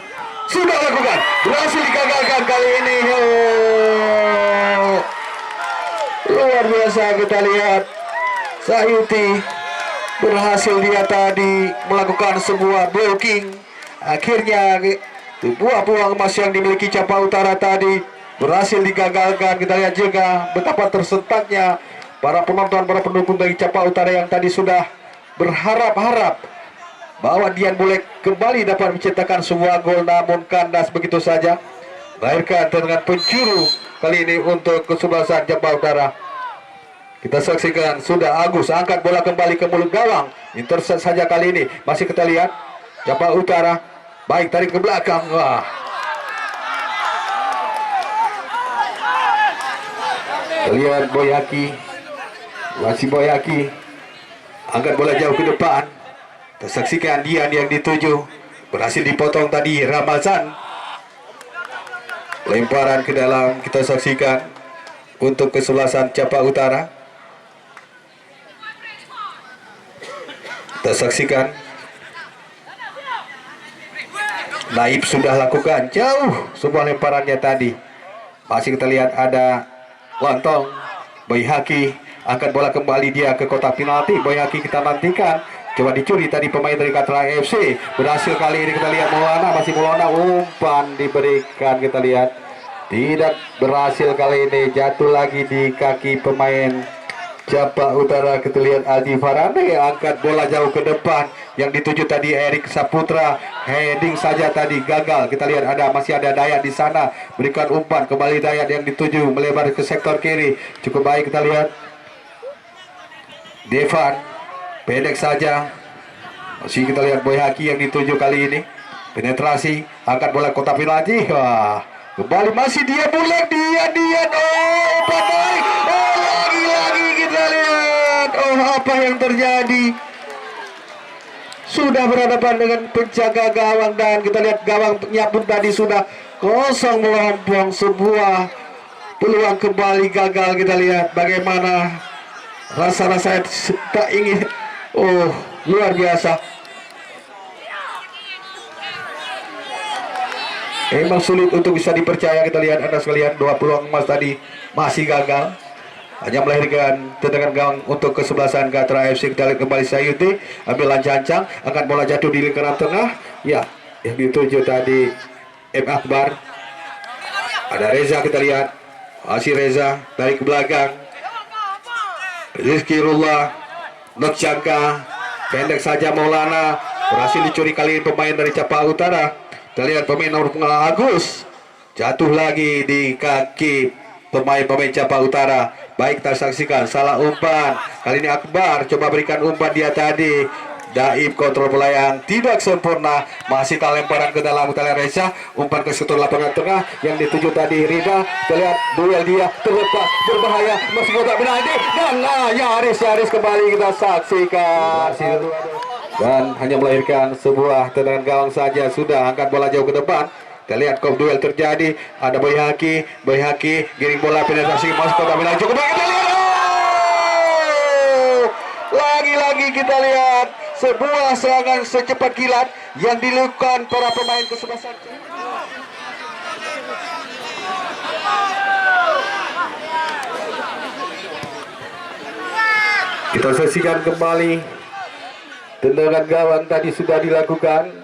S1: sudah lakukan, berhasil digagalkan kali ini. Luar biasa kita lihat Sayuti berhasil dia tadi melakukan sebuah blocking. Akhirnya sebuah peluang emas yang dimiliki Capa Utara tadi berhasil digagalkan. Kita lihat juga betapa tersentaknya para penonton, para pendukung dari Capa Utara yang tadi sudah berharap-harap bahwa Dian Bulek kembali dapat menciptakan sebuah gol, namun kandas begitu saja. Lahirkan dengan penjuru kali ini untuk kesebelasan Japa Utara. Kita saksikan sudah Agus angkat bola kembali ke mulut gawang. Intercept saja kali ini. Masih kita lihat Japa Utara. Baik tarik ke belakang. Wah. Kita lihat Boyhaki. Masih Boyhaki. Angkat bola jauh ke depan. Kita saksikan Dian yang dituju. Berhasil dipotong tadi Ramazan. Lemparan ke dalam kita saksikan untuk kesebelasan Japa Utara. Kita saksikan Naib sudah lakukan jauh sebuah lemparannya tadi. Masih kita lihat ada Lontong. Boyhaki angkat bola kembali dia ke kotak penalti. Boyhaki kita nantikan. Coba dicuri tadi pemain dari Katra FC. Berhasil kali ini kita lihat Maulana. Masih Maulana, umpan diberikan, kita lihat tidak berhasil kali ini. Jatuh lagi di kaki pemain Japa Utara. Kita lihat Aldi Farane angkat bola jauh ke depan. Yang dituju tadi Erik Saputra. Heading saja tadi gagal. Kita lihat masih ada Dayat di sana. Berikan umpan kembali Dayat yang dituju melebar ke sektor kiri. Cukup baik kita lihat. Devan pendek saja. Masih kita lihat Boyhaki yang dituju kali ini. Penetrasi, angkat bola kotak penalti. Wah, kembali masih dia bulat, dia. Oh, pandai. Oh, lagi kita lihat. Oh, apa yang terjadi? Sudah berhadapan dengan penjaga gawang dan kita lihat gawangnya pun tadi sudah kosong melompong. Sebuah peluang kembali gagal. Kita lihat bagaimana rasa-rasa tak ingin. Oh, luar biasa. Memang sulit untuk bisa dipercaya. Kita lihat Anda sekalian, 2 peluang emas tadi masih gagal. Hanya melahirkan tendangan gawang untuk kesebelasan Katra FC. Kita lihat kembali Sayuti, ambil lancang, angkat bola jatuh di lingkaran tengah. Ya, yang dituju tadi M. Akbar. Ada Reza, kita lihat. Masih Reza, tarik ke belakang. Rizkirullah, Nokjangka, pendek saja Maulana. Berhasil dicuri kali ini pemain dari Japa Utara. Kita lihat pemain nomor Agus. Jatuh lagi di kaki pemain Japa Utara. Baik kita saksikan, salah umpan. Kali ini Akbar coba berikan umpan dia tadi. Daib kontrol bola yang tidak sempurna. Masih lemparan ke dalam. Kita lihat Reza, umpan ke sektor lapangan tengah yang dituju tadi Rida. Kita lihat duel dia terlepas, berbahaya, masih kotak penalti dan nyaris kembali kita saksikan. Dan hanya melahirkan sebuah tendangan gawang saja. Sudah angkat bola jauh ke depan. Kita lihat kop duel terjadi. Ada Boyhaki giring bola penetrasi masuk kotak penalti. Cukup baik kita lihat. Lagi-lagi kita lihat sebuah serangan secepat kilat yang dilakukan para pemain kesebelasan. Kita saksikan kembali tendangan gawang tadi sudah dilakukan.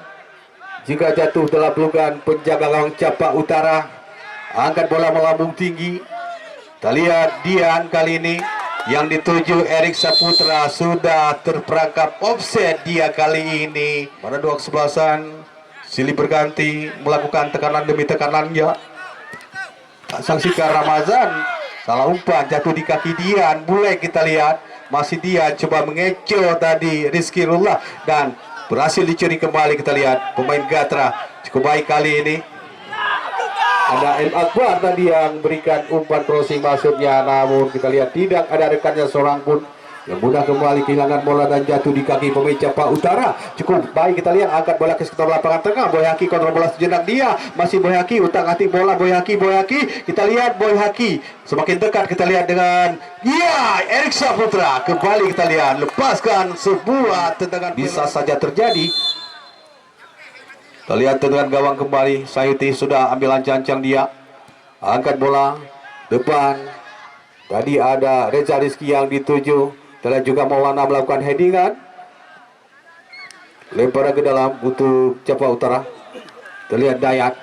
S1: Jika jatuh dalam pelukan penjaga gawang Japa Utara. Angkat bola melambung tinggi. Kita lihat Dian kali ini yang dituju Erik Saputra sudah terperangkap offset dia kali ini. Pada 2 kesebelasan silih berganti melakukan tekanan demi tekanannya. Saksikan Ramazan, salah umpan jatuh di kaki Dian. Boleh kita lihat masih dia coba mengecoh tadi Rizkirullah dan berhasil dicuri kembali. Kita lihat pemain Gatra cukup baik kali ini. Ada M. Akbar tadi yang berikan umpan crossing masuknya, namun kita lihat tidak ada rekannya seorang pun yang mudah kembali kehilangan bola dan jatuh di kaki pemain Japa Utara. Cukup baik kita lihat angkat bola ke sekitar lapangan tengah. Boyhaki kontrol bola sejenak dia. Masih Boyhaki utak-atik bola Boyhaki. Kita lihat Boyhaki semakin dekat. Kita lihat dengan Erik Saputra. Kembali kita lihat lepaskan sebuah tendangan bisa saja terjadi. Kita lihat tendangan gawang kembali. Sayuti sudah ambil lancang dia. Angkat bola depan. Tadi ada Reza Rizky yang dituju. Kita lihat juga Maulana melakukan headingan. Lemparan ke dalam untuk Japa Utara. Kita lihat Dayat,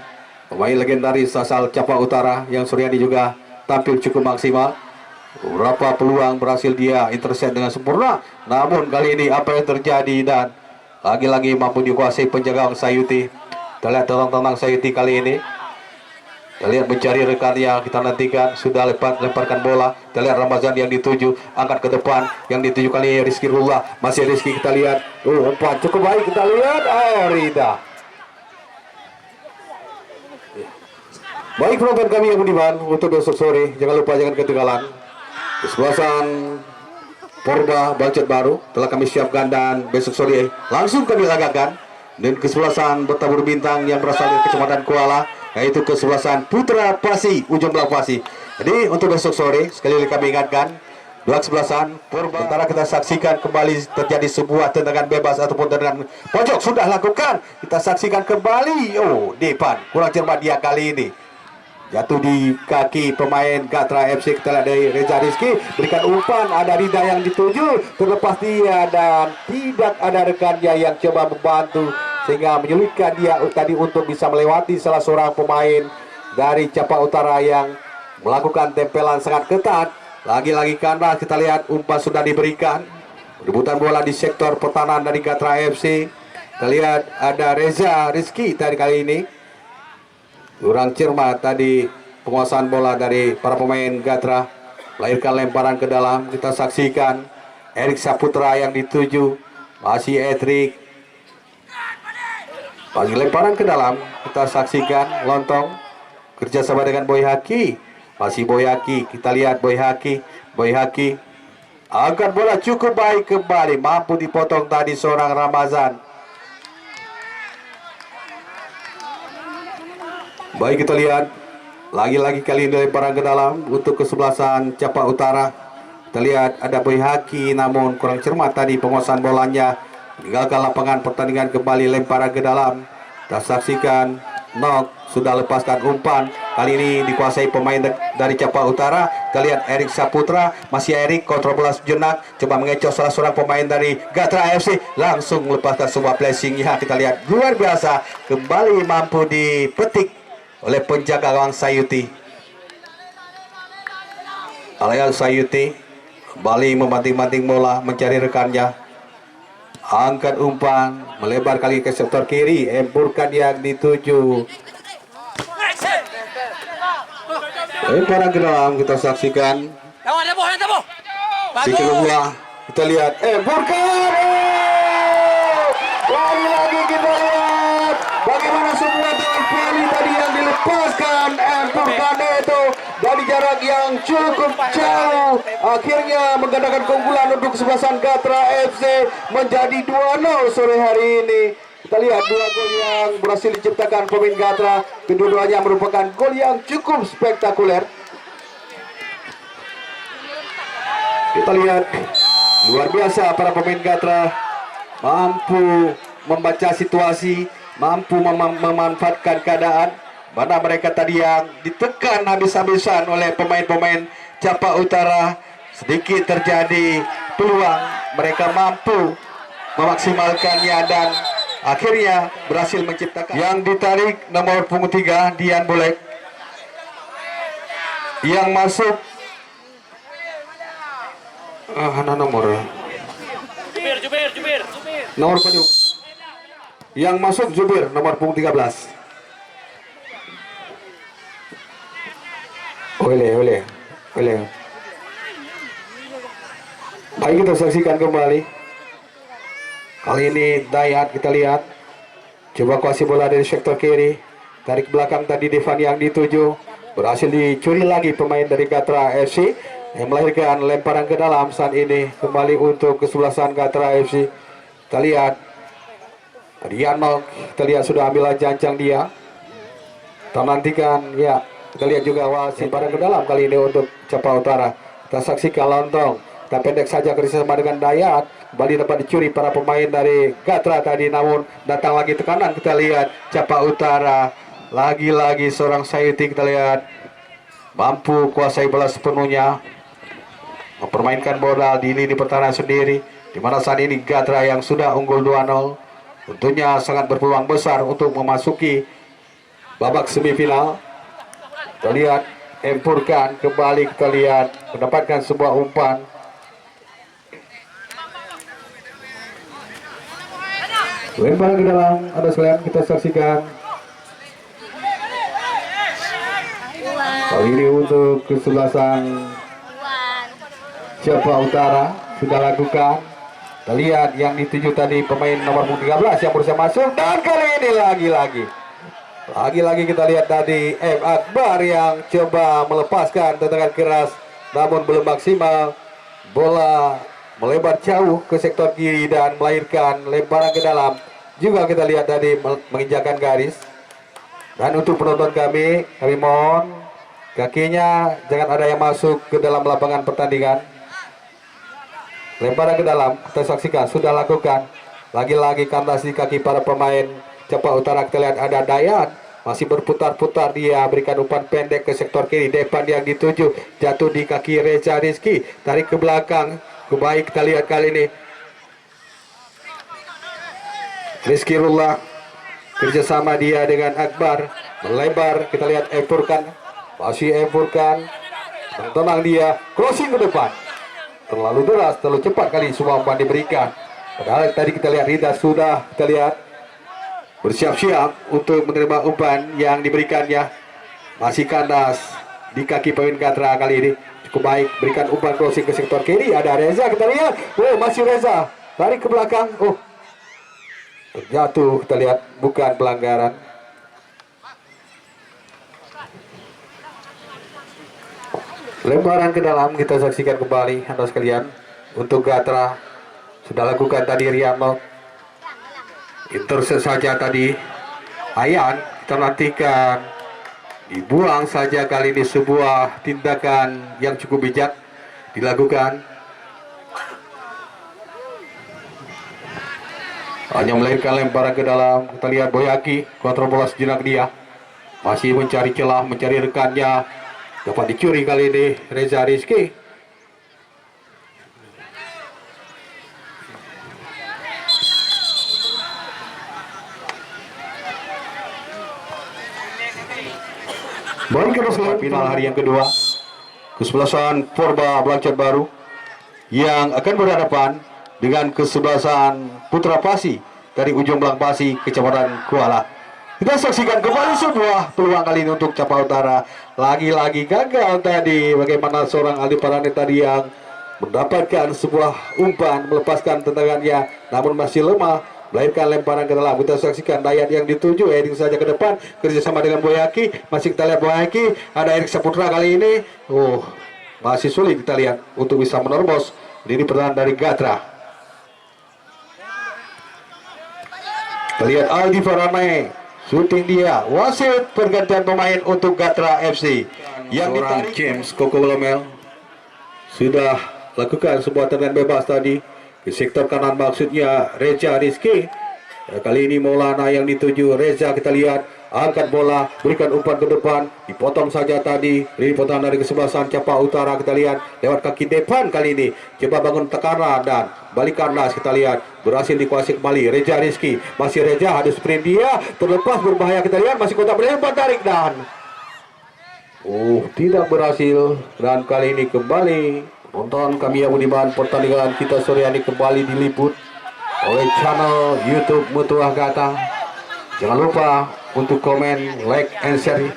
S1: pemain legendaris asal Japa Utara yang Suryani juga tampil cukup maksimal. Beberapa peluang berhasil dia intercept dengan sempurna. Namun kali ini apa yang terjadi dan lagi-lagi mampu dikuasai penjaga Sayuti. Kita lihat tenang Sayuti kali ini. Kita lihat mencari rekannya, kita nantikan sudah lemparkan bola. Kita lihat Ramazan yang dituju, angkat ke depan, yang dituju kali ini Rizky Rullah, masih Rizky, kita lihat, umpan cukup baik, kita lihat, Rida. Baik penonton kami yang budiman, untuk besok sore jangan lupa jangan ketinggalan kesebelasan Porba Bangcet Baru telah kami siapkan, dan besok sore langsung kami lagakan dan kesebelasan bertabur bintang yang berasal dari Kecamatan Kuala, yaitu kesebelasan Putra Pasi, Ujung Belang Pasi. Jadi untuk besok sore sekali lagi kami ingatkan, dua kesebelasan Porba, sementara kita saksikan kembali terjadi sebuah tendangan bebas ataupun tendangan pojok sudah lakukan, kita saksikan kembali. Depan kurang cermat dia kali ini, jatuh di kaki pemain Gatra FC. Kita lihat dari Reza Rizky, berikan umpan, ada Rida yang dituju, terlepas dia dan tidak ada rekannya yang coba membantu sehingga menyulitkan dia tadi untuk bisa melewati salah seorang pemain dari Capa Utara yang melakukan tempelan sangat ketat. Lagi-lagi kandas, kita lihat umpan sudah diberikan, rebutan bola di sektor pertahanan dari Gatra FC. Kita lihat ada Reza Rizky tadi kali ini kurang cermat tadi penguasaan bola dari para pemain Gatra, melahirkan lemparan ke dalam. Kita saksikan Erik Saputra yang dituju, masih Edric, bagi lemparan ke dalam. Kita saksikan lontong kerjasama dengan Boy Haki, masih Boy Haki, kita lihat Boy Haki angkat bola cukup baik kembali, mampu dipotong tadi seorang Ramazan. Baik, kita lihat lagi-lagi kali ini lemparan ke dalam untuk kesebelasan Capa Utara. Kita lihat ada Boy Haki, namun kurang cermat tadi penguasaan bolanya, meninggalkan lapangan pertandingan. Kembali lemparan ke dalam, kita saksikan Nok sudah lepaskan umpan, kali ini dikuasai pemain dari Capa Utara. Kita lihat Erik Saputra, masih Erik kontrol bola sejenak, coba mengecoh salah seorang pemain dari Gatra FC, langsung melepaskan sebuah placing. Ya, kita lihat luar biasa, kembali mampu dipetik oleh penjaga gawang Sayuti. Alayal Sayuti kembali membanting-banting bola, mencari rekannya, angkat umpan, melebar kali ke sektor kiri, empurkan yang dituju, lemparan ke dalam. Kita saksikan sikil bola, kita lihat empurkan, lagi-lagi kita lihat bagaimana semua kali tadi yang dilepaskan, empurkan itu dari jarak yang cukup jauh, akhirnya menggandakan keunggulan untuk kesebelasan Gatra FC menjadi 2-0 sore hari ini. Kita lihat dua gol yang berhasil diciptakan pemain Gatra, kedua-duanya merupakan gol yang cukup spektakuler. Kita lihat luar biasa para pemain Gatra, mampu membaca situasi, mampu memanfaatkan keadaan, mana mereka tadi yang ditekan habis-habisan oleh pemain-pemain Capa Utara. Sedikit terjadi peluang, mereka mampu memaksimalkannya dan akhirnya berhasil menciptakan. Yang ditarik nomor punggung 3 Dian Bolek, yang masuk nomor penyuk, yang masuk Jubir nomor punggung 13. Oleh. Baik, kita saksikan kembali. Kali ini Dayat, kita lihat coba kuasai bola dari sektor kiri, tarik belakang tadi Devan yang dituju, berhasil dicuri lagi pemain dari Gatra FC yang melahirkan lemparan ke dalam. Saat ini kembali untuk kesebelasan Gatra FC. Kita lihat Riano, kita lihat sudah ambil jancang dia. Kita nantikan ya, kita lihat juga wasit lemparan ke dalam kali ini untuk Capa Utara. Kita saksikan lontong, kita pendek saja kerjasama dengan Dayat, kembali dapat dicuri para pemain dari Gatra tadi, namun datang lagi tekanan. Kita lihat Capa Utara, lagi-lagi seorang Sayuti, kita lihat mampu kuasai bola sepenuhnya, mempermainkan bola di lini pertahanan sendiri, di mana saat ini Gatra yang sudah unggul 2-0 tentunya sangat berpeluang besar untuk memasuki babak semifinal. Kita lihat empurkan kembali, kita lihat mendapatkan sebuah umpan, lemparan ke dalam. Ada sekalian, kita saksikan Kali ini untuk kesebelasan Jawa Utara sudah lakukan. Kita lihat yang dituju tadi pemain nomor 13 yang berusaha masuk, dan kali ini lagi-lagi kita lihat tadi M. Akbar yang coba melepaskan tendangan keras namun belum maksimal. Bola melebar jauh ke sektor kiri dan melahirkan lemparan ke dalam. Juga kita lihat tadi menginjakan garis. Dan untuk penonton kami mohon kakinya jangan ada yang masuk ke dalam lapangan pertandingan. Lemparan ke dalam kita saksikan sudah lakukan. Lagi-lagi kandas di kaki para pemain Jawa Utara. Kita lihat ada Dayan masih berputar-putar, dia berikan umpan pendek ke sektor kiri. Depan yang dituju jatuh di kaki Reza Rizky, tarik ke belakang. Kebaik kita lihat kali ini Rizky Rullah kerjasama dia dengan Akbar melebar. Kita lihat Empurkan, masih Empurkan, tenang dia crossing ke depan. Terlalu deras, terlalu cepat kali semua umpan diberikan. Padahal tadi kita lihat Rida sudah kita lihat bersiap-siap untuk menerima umpan yang diberikannya. Masih kandas di kaki pemain Gatra kali ini. Cukup baik, berikan umpan crossing ke sektor kiri. Ada Reza, kita lihat. Oh, masih Reza. Tarik ke belakang. Oh, terjatuh, kita lihat bukan pelanggaran. Lemparan ke dalam kita saksikan kembali Anda sekalian. Untuk Gatra sudah lakukan tadi Riano. Intercept saja tadi Ayan, kita nantikan. Dibuang saja kali ini, sebuah tindakan yang cukup bijak dilakukan. Hanya melahirkan lemparan ke dalam. Kita lihat Boyaki kontrol bola sejenak, dia masih mencari celah, mencari rekannya. Dapat dicuri kali ini Reza Rizky. Baik, final hari yang kedua, kesebelasan Porba Blanchard Baru yang akan berhadapan dengan kesebelasan Putra Pasi dari ujung Belang Pasi, Kecamatan Kuala. Kita saksikan kembali sebuah peluang kali ini untuk Jawa Utara. Lagi-lagi gagal tadi. Bagaimana seorang Aldi Parane tadi yang mendapatkan sebuah umpan, melepaskan tendangannya, namun masih lemah, melahirkan lemparan ke dalam. Kita saksikan Dayat yang dituju, heading saja ke depan, kerjasama dengan Boyaki. Masih kita lihat Boyaki, ada Erik Saputra kali ini. Oh, masih sulit kita lihat untuk bisa menerobos lini pertahanan dari Gatra. Kita lihat Aldi Parane. Shooting dia, wasit pergantian pemain untuk Gatra FC. Yang ditarik James Koko Belomel sudah lakukan sebuah tendangan bebas tadi ke sektor kanan, maksudnya Reza Rizky. Ya, kali ini Maulana yang dituju. Reza kita lihat angkat bola, berikan umpan ke depan, dipotong saja tadi. Ini potongan dari kesebelasan Jawa Utara. Kita lihat lewat kaki depan kali ini, coba bangun tekanan dan balik kandas. Kita lihat berhasil dikuasai kembali Reza Rizky. Masih Reza, ada sprint dia, terlepas berbahaya. Kita lihat masih kontak berlempar, tarik dan tidak berhasil. Dan kali ini kembali nonton kami yang budiman, pertandingan kita sore ini kembali diliput oleh channel YouTube Mutuah Gata. Jangan lupa untuk komen, like, and share,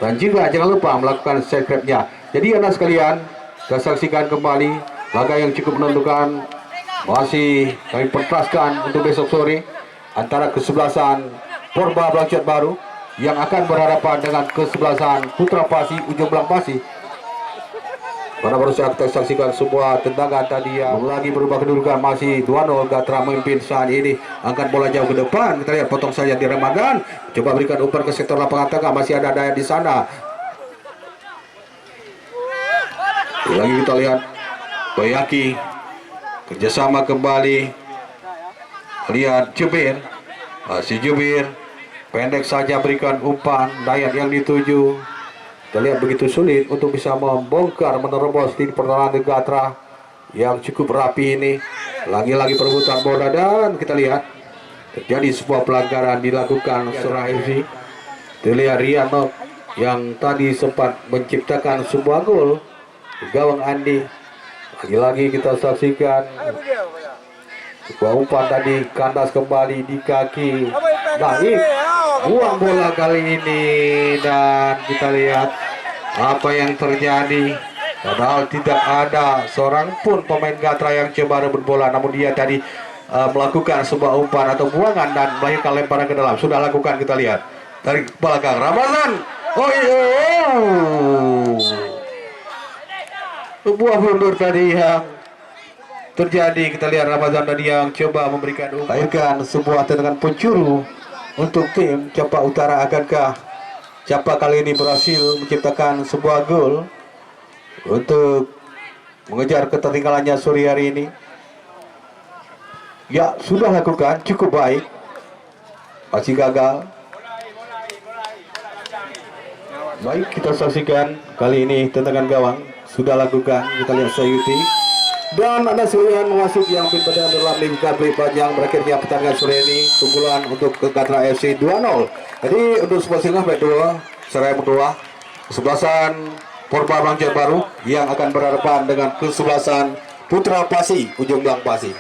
S1: dan juga jangan lupa melakukan subscribe-nya. Jadi Anda sekalian, kita saksikan kembali laga yang cukup menentukan. Masih kami pertaskan untuk besok sore antara kesebelasan Porba Blanchard Baru yang akan berhadapan dengan kesebelasan Putra Pasi ujung Belang Pasi. Pada baru saat kita saksikan sebuah tendangan tadi yang lagi berubah kedudukan. Masih 2-0 Gatra memimpin saat ini. Angkat bola jauh ke depan. Kita lihat potong saja di Ramadan. Coba berikan umpan ke sektor lapangan tengah. Masih ada Dayat di sana. Lagi kita lihat Boyaki kerjasama kembali. Lihat Jubir. Masih Jubir. Pendek saja berikan umpan. Dayat yang dituju. Kita lihat begitu sulit untuk bisa membongkar, menerobos di pertahanan di Gatra yang cukup rapi ini. Lagi-lagi perebutan bola dan kita lihat terjadi sebuah pelanggaran dilakukan seorang FC. Terlihat Riano yang tadi sempat menciptakan sebuah gol di gawang Andi. Lagi-lagi kita saksikan sebuah umpan tadi, kandas kembali di kaki Baik, buang bola kali ini. Dan kita lihat apa yang terjadi. Padahal tidak ada seorang pun pemain Gatra yang coba rebut bola, namun dia tadi melakukan sebuah umpan atau buangan dan melahirkan lemparan ke dalam. Sudah lakukan, kita lihat dari belakang Ramazan. Oh iya, sebuah blunder tadi yang terjadi. Kita lihat Ramazan tadi yang coba memberikan umpan, melahirkan sebuah tendangan penjuru untuk tim Campak Utara. Akankah Campak kali ini berhasil menciptakan sebuah gol untuk mengejar ketertinggalannya sore hari ini? Ya, sudah lakukan cukup baik, masih gagal. Baik, kita saksikan kali ini tendangan gawang sudah lakukan. Kita lihat Sayuti dan ada sekalian wasit yang berada dalam lingkar panjang. Berakhirnya pertandingan sore ini keunggulan untuk Gatra FC 2-0. Jadi untuk sebuah singgah baik dua serai berdua kesebelasan Porba Bangjar Baru yang akan berhadapan dengan kesebelasan Putra Pasi Ujung Blang Pasi.